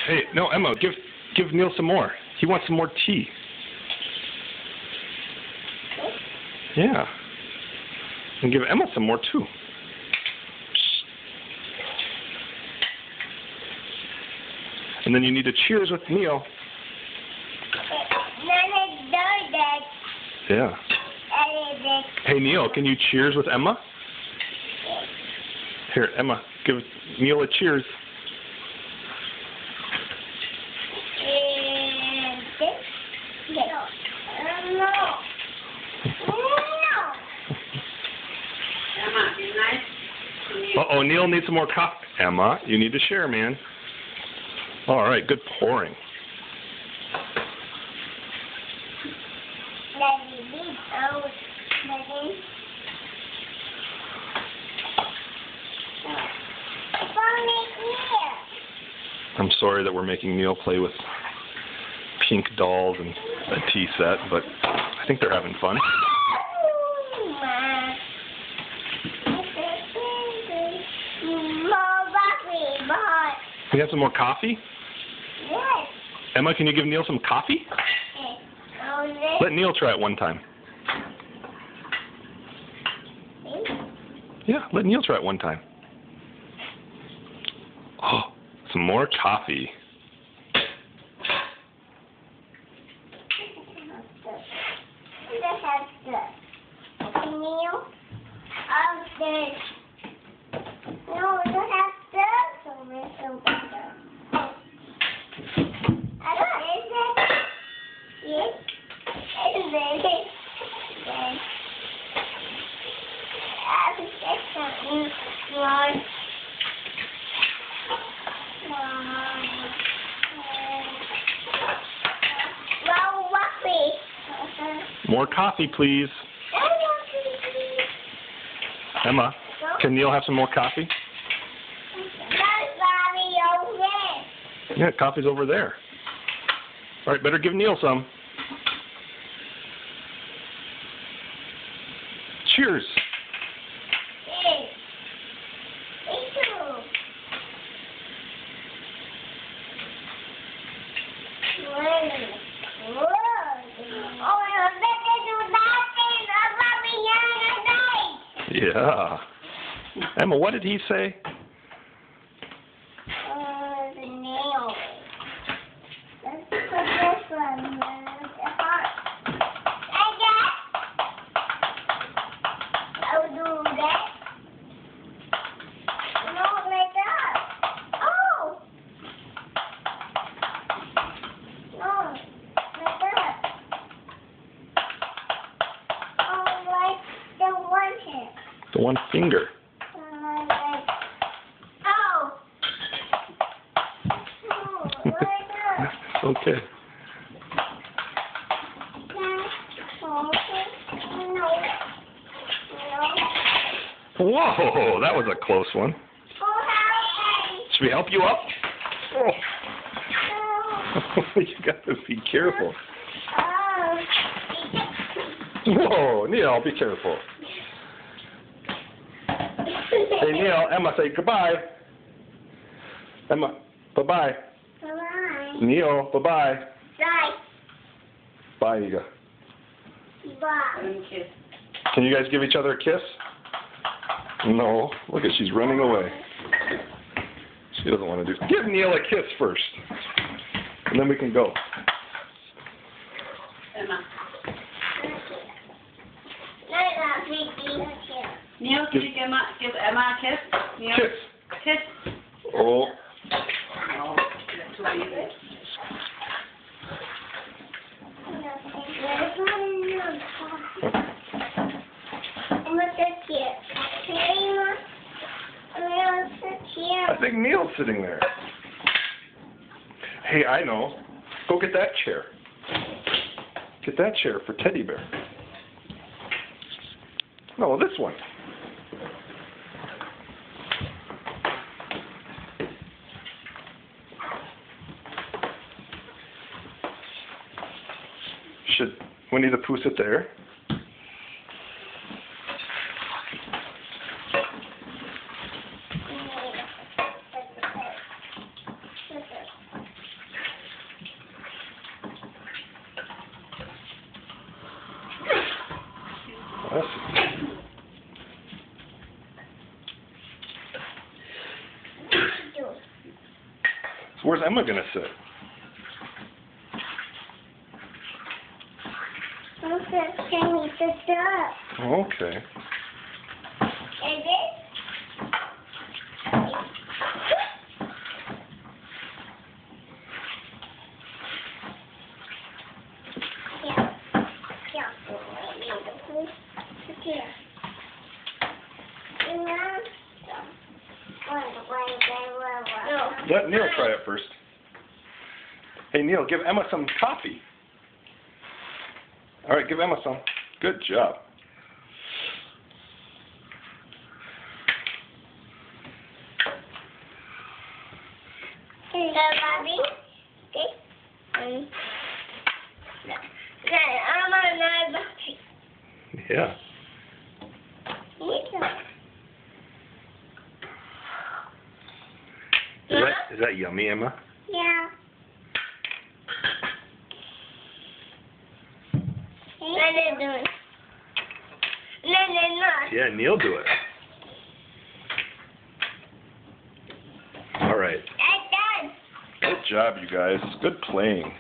Hey, no, Emma, give Neil some more. He wants some more tea. Yeah. And give Emma some more too. And then you need to cheers with Neil. Yeah. Hey, Neil, can you cheers with Emma? Here, Emma, give Neil a cheers. Uh-oh, Neil needs some more coffee. Emma, you need to share, man. All right, good pouring. I'm sorry that we're making Neil play with pink dolls and a tea set, but I think they're having fun. You have some more coffee? Yes. Emma, can you give Neil some coffee? Let Neil try it one time. Yeah, let Neil try it one time. Oh, some more coffee. More coffee, please. Emma, can Neil have some more coffee? Yeah, coffee's over there. All right, better give Neil some. Cheers. Yeah. Emma, what did he say? The nail. Let's put this one. The heart. I'll do that. No, like that. Oh. No, like that. Oh, like the one here. The one finger. Oh. Okay. Whoa, that was a close one. Should we help you up? Oh. You got to be careful. Whoa, Neil, be careful. Hey, Neil, Emma, say goodbye. Emma, bye-bye. Bye. Neil, bye-bye. Bye. Bye, you go. Bye. Can you guys give each other a kiss? No. Look at, she's running away. She doesn't want to do. Give Neil a kiss first, and then we can go. Emma. Neil, can you give Emma a kiss? Neil? Kiss. Kiss. Oh. No, that's too easy. I think Neil's sitting there. Hey, I know. Go get that chair. Get that chair for Teddy Bear. No, this one. Should Winnie the Pooh sit there? Where's Emma gonna sit? Okay, can we sit up? Okay. Is it? Yeah. Yeah. No. Let Neil try it first. Hey Neil, give Emma some coffee. All right, give Emma some. Good job. Bobby. Okay. I'm on my Yeah. Is that yummy, Emma? Yeah. What are you doing? No. Yeah, Neil do it. All right. Dad. Good job, you guys. Good playing.